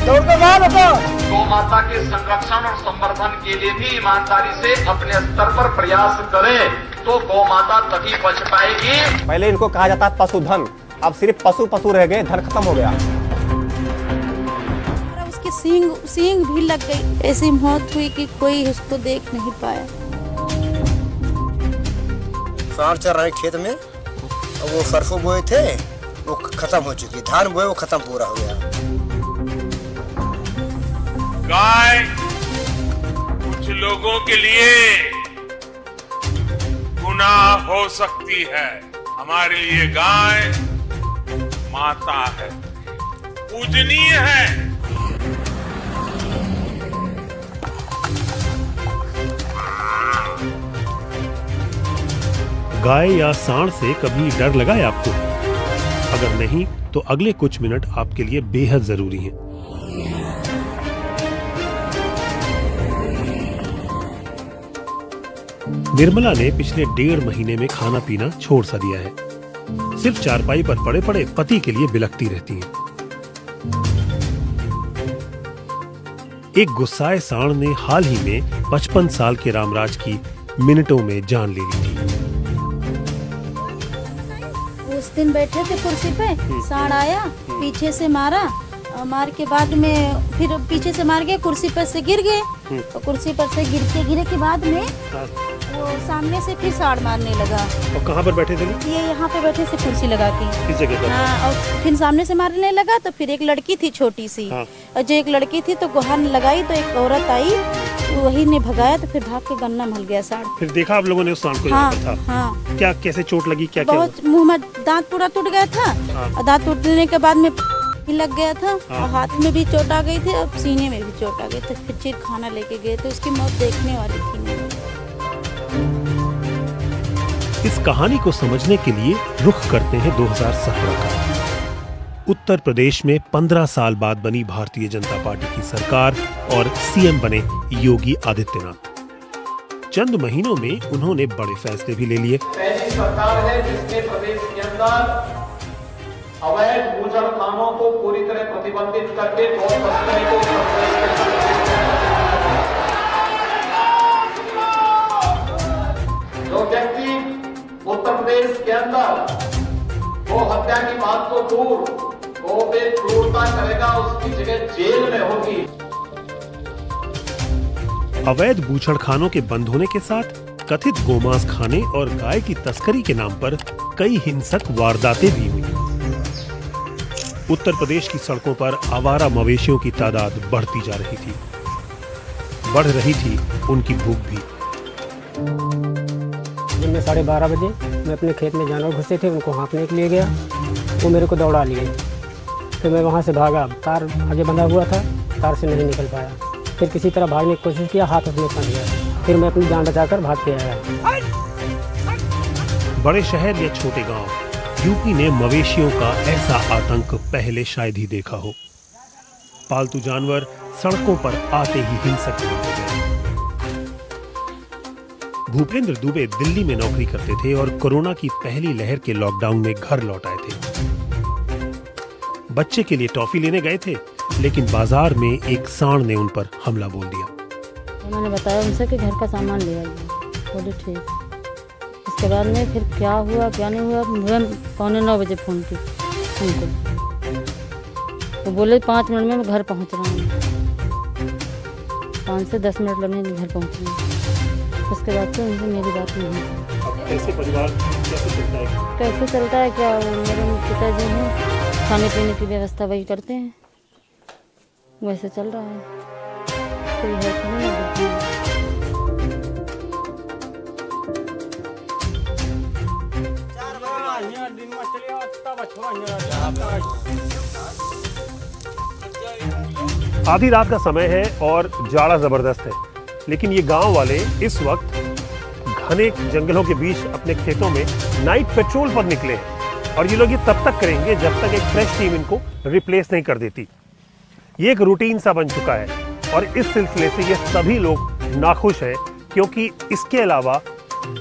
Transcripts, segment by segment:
गौ माता के संरक्षण और संवर्धन के लिए भी ईमानदारी से अपने स्तर पर प्रयास करें तो गौ माता तभी बच पाएगी। पहले इनको कहा जाता पशुधन, अब सिर्फ पशु रह गए, धन खत्म हो गया। उसकी सींग भी लग गई, ऐसी मौत हुई कि कोई उसको देख नहीं पाया। सांड चल रहे खेत में और वो सरसों बोए थे, वो खत्म हो चुकी, धान बोए वो खत्म पूरा हो गया। गाय कुछ लोगों के लिए गुनाह हो सकती है, हमारे लिए गाय माता है, पूजनीय है। गाय या सांड से कभी डर लगा है आपको? अगर नहीं तो अगले कुछ मिनट आपके लिए बेहद जरूरी हैं। निर्मला ने पिछले 1.5 महीने में खाना पीना छोड़ सा दिया है। सिर्फ चारपाई पर पड़े पड़े पति के लिए बिलखती रहती हैं। एक गुस्साए सांड ने हाल ही में 55 साल के रामराज की मिनटों में जान ले ली थी। उस दिन बैठे थे कुर्सी पे, सांड आया, पीछे से मारा, मार के बाद में फिर पीछे से मार गया, कुर्सी पर से गिर गए। तो कुर्सी पर से गिरे के बाद में वो सामने से फिर सांड मारने लगा। और कहाँ पर बैठे थे? ये यहाँ पे बैठे थे कुर्सी लगा के। किस जगह पर? हाँ, और फिर सामने से मारने लगा। तो फिर एक लड़की थी छोटी सी, और जो एक लड़की थी तो गुहार लगाई, तो एक औरत आई, वही ने भगाया, तो फिर भाग के गन्ना मल गया सांड। फिर देखा आप लोगों ने उस सांड को? हाँ, यहाँ पर था। हाँ। क्या कैसे चोट लगी? क्या बहुत मुँह में दांत पूरा टूट गया था, और दांत टूटने के बाद में लग गया था, और हाथ में भी चोट आ गई थी, और सीने में भी चोट आ गई थी। फिर चिर खाना लेके गए तो उसकी मौत देखने वाली थी नहीं। इस कहानी को समझने के लिए रुख करते हैं 2017 का। उत्तर प्रदेश में 15 साल बाद बनी भारतीय जनता पार्टी की सरकार और सीएम बने योगी आदित्यनाथ। चंद महीनों में उन्होंने बड़े फैसले भी ले लिए। पहली सरकार है जिसने प्रदेश के अंदर अवैध बूचड़खानों को पूरी तरह प्रतिबंधित करके गौ तस्करी को जो व्यक्ति उत्तर प्रदेश के अंदर गौ हत्या की बात तो दूर, गौ पे क्रूरता करेगा उसकी जगह जेल में होगी। अवैध बूचड़खानों के बंद होने के साथ कथित गोमांस खाने और गाय की तस्करी के नाम पर कई हिंसक वारदातें भी हुई। उत्तर प्रदेश की सड़कों पर आवारा मवेशियों की तादाद बढ़ती जा रही थी। बढ़ रही थी उनकी भूख भी। दिन में 12:30 बजे मैं अपने खेत में जानवर घुसे थे, उनको हाँकने के लिए गया, वो मेरे को दौड़ा लिए। फिर मैं वहाँ से भागा, तार आगे बंधा हुआ था, तार से नहीं निकल पाया। फिर किसी तरह भागने की कोशिश किया, हाथ उसमें फंस गया। फिर मैं अपनी जान बचाकर भाग के आया। बड़े शहर या छोटे गांव, यूपी ने मवेशियों का ऐसा आतंक पहले शायद ही देखा हो। पालतू जानवर सड़कों पर आते ही हिंसक हो गए। भूपेंद्र दुबे दिल्ली में नौकरी करते थे और कोरोना की पहली लहर के लॉकडाउन में घर लौट आए थे। बच्चे के लिए टॉफी लेने गए थे, लेकिन बाजार में एक सांड ने उन पर हमला बोल दिया। उन्होंने बताया उनसे कि घर का सामान ले आइए। बोले ठीक। उसके बाद में फिर क्या हुआ क्या नहीं हुआ, मुझे 8:45 बजे फ़ोन की उनको, तो बोले 5 मिनट में मैं घर पहुंच रहा हूँ। 5 से 10 मिनट लगने घर पहुंचने। उसके बाद से उनसे मेरी बात नहीं हुई। कैसे परिवार कैसे चलता है? कैसे चलता है क्या, मेरे पिताजी हैं, खाने पीने की व्यवस्था वही करते हैं, वैसे चल रहा है, कोई हेल्प नहीं है। आधी रात का समय है और जाड़ा जबरदस्त है, लेकिन ये गांव वाले इस वक्त घने जंगलों के बीच अपने खेतों में नाइट पेट्रोल पर निकले हैं। और ये लोग ये तब तक करेंगे जब तक एक फ्रेश टीम इनको रिप्लेस नहीं कर देती। ये एक रूटीन सा बन चुका है और इस सिलसिले से ये सभी लोग नाखुश हैं, क्योंकि इसके अलावा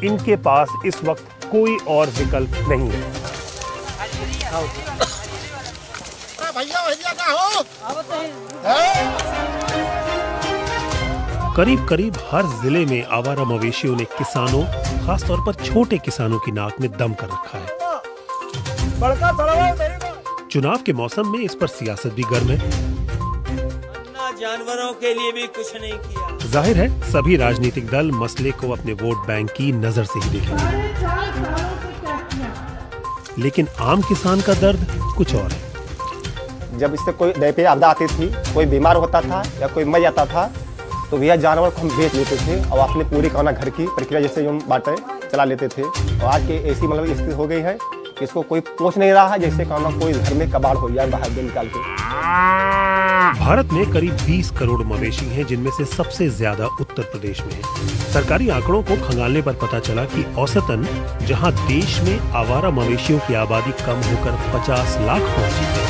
इनके पास इस वक्त कोई और विकल्प नहीं है। भैया भैया का हो। करीब करीब हर जिले में आवारा मवेशियों ने किसानों, खासतौर पर छोटे किसानों की नाक में दम कर रखा है। चुनाव के मौसम में इस पर सियासत भी गर्म है। जानवरों के लिए भी कुछ नहीं किया। जाहिर है सभी राजनीतिक दल मसले को अपने वोट बैंक की नजर से ही देखेंगे, लेकिन आम किसान का दर्द कुछ और है। जब इससे कोई दैवीय आपदा आती थी, कोई बीमार होता था या कोई मर जाता था, तो भैया जानवर को हम बेच लेते थे और अपने पूरी खाना घर की प्रक्रिया जैसे हम बांटे चला लेते थे। और आज की ऐसी मतलब स्थिति हो गई है कि इसको कोई पूछ नहीं रहा है, जैसे खाना कोई घर में कबाड़ हो जाए बाहर निकाल के। भारत में करीब 20 करोड़ मवेशी हैं, जिनमें से सबसे ज्यादा उत्तर प्रदेश में है। सरकारी आंकड़ों को खंगालने पर पता चला कि औसतन जहां देश में आवारा मवेशियों की आबादी कम होकर 50 लाख पहुंची है,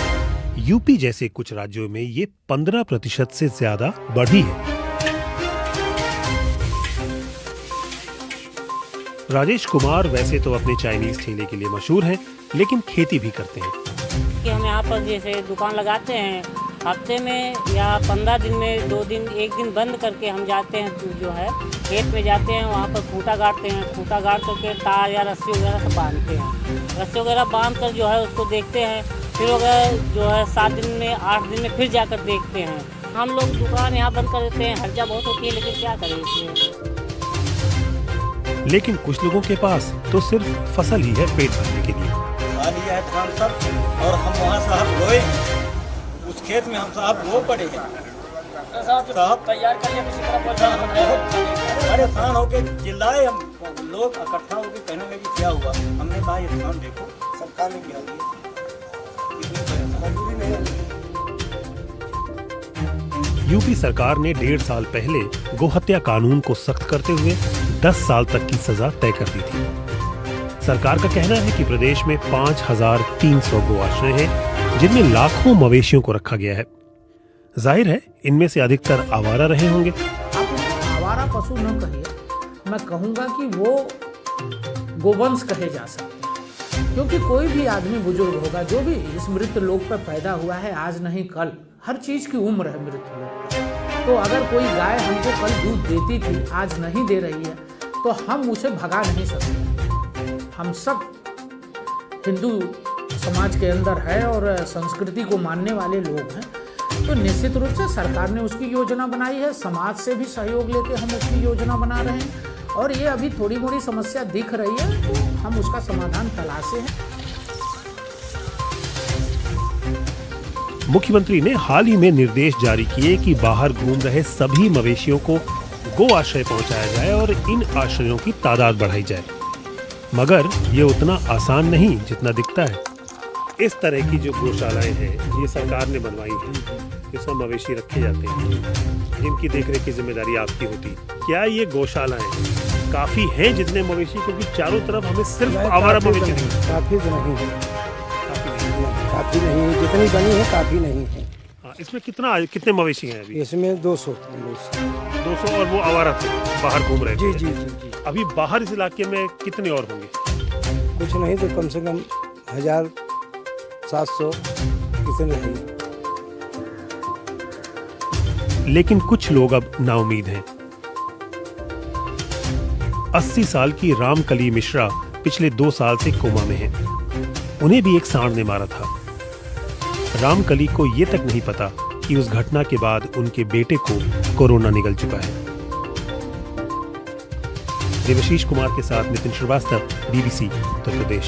यूपी जैसे कुछ राज्यों में ये 15% से ज्यादा बढ़ी है। राजेश कुमार वैसे तो अपने चाइनीज ठेले के लिए मशहूर हैं, लेकिन खेती भी करते हैं। कि हम यहाँ पर जैसे दुकान लगाते हैं, हफ्ते में या 15 दिन में 2 दिन 1 दिन बंद करके हम जाते हैं, जो है खेत में जाते हैं, वहाँ पर खूंटा गाड़ते हैं। खूंटा गाड़ करके तार या रस्सी वगैरह सब बांधते हैं। रस्सी वगैरह बांध कर जो है उसको देखते हैं, फिर वगैरह जो है 7 दिन में 8 दिन में फिर जाकर देखते हैं। हम लोग दुकान यहाँ बंद कर देते हैं, हर्जा बहुत होती है, लेकिन क्या करें इसमें। लेकिन कुछ लोगों के पास तो सिर्फ फसल ही है पेट भरने के लिए। खा लिया है धान सब, और हम वहाँ साहब रोए, उस खेत में हम साहब रो पड़े हैं। साहब तैयार कर लिया, अरे धान होके चिल्लाए, हम लोग इकट्ठा होके कहने लगे क्या हुआ। हमने कहा ये धान देखो सब खा लेंगे, मजबूरी नहीं। यूपी सरकार ने 1.5 साल पहले गोहत्या कानून को सख्त करते हुए 10 साल तक की सजा तय कर दी थी। सरकार का कहना है कि प्रदेश में 5300 गोआश्रय हैं, जिनमें लाखों मवेशियों को रखा गया है। जाहिर है इनमें से अधिकतर आवारा रहे होंगे। आप आवारा पशु न कहिए, मैं कहूँगा कि वो गोवंश कहे जा सकते हैं, क्योंकि कोई भी आदमी बुजुर्ग होगा जो भी इस मृत लोक पर पैदा हुआ है, आज नहीं कल, हर चीज़ की उम्र है मृत लोक। तो अगर कोई गाय हमको कल दूध देती थी, आज नहीं दे रही है, तो हम उसे भगा नहीं सकते। हम सब हिंदू समाज के अंदर है और संस्कृति को मानने वाले लोग हैं, तो निश्चित रूप से सरकार ने उसकी योजना बनाई है। समाज से भी सहयोग लेके हम उसकी योजना बना रहे हैं, और ये अभी थोड़ी मोड़ी समस्या दिख रही है, तो हम उसका समाधान तलाशे हैं। मुख्यमंत्री ने हाल ही में निर्देश जारी किए कि बाहर घूम रहे सभी मवेशियों को गो आश्रय पहुंचाया जाए और इन आश्रयों की तादाद बढ़ाई जाए। मगर ये उतना आसान नहीं जितना दिखता है। इस तरह की जो गौशालाएं हैं, ये सरकार ने बनवाई हैं, इसमें मवेशी रखे जाते हैं, जिनकी देखरेख की जिम्मेदारी आपकी होती। क्या ये गौशालाएं काफी हैं जितने मवेशी, क्योंकि चारों तरफ हमें सिर्फ आवारा मवेशी नहीं। काफ़ी तो नहीं है, काफ़ी नहीं है, जितनी बनी है काफ़ी नहीं है। इसमें कितने मवेशी हैं अभी? इसमें 200 और वो आवारा थे, बाहर घूम रहे थे। जी। अभी बाहर इस इलाके में कितने और होंगे? कुछ नहीं तो कम से कम 1700 इतने हैं। लेकिन कुछ लोग अब नाउमीद हैं। 80 साल की रामकली मिश्रा पिछले 2 साल से कोमा में हैं। उन्हें भी एक सांड ने मारा था। रामकली को ये तक नहीं पता कि उस घटना के बाद उनके बेटे को कोरोना निगल चुका है। देवाशीष कुमार के साथ नितिन श्रीवास्तव, BBC उत्तर प्रदेश।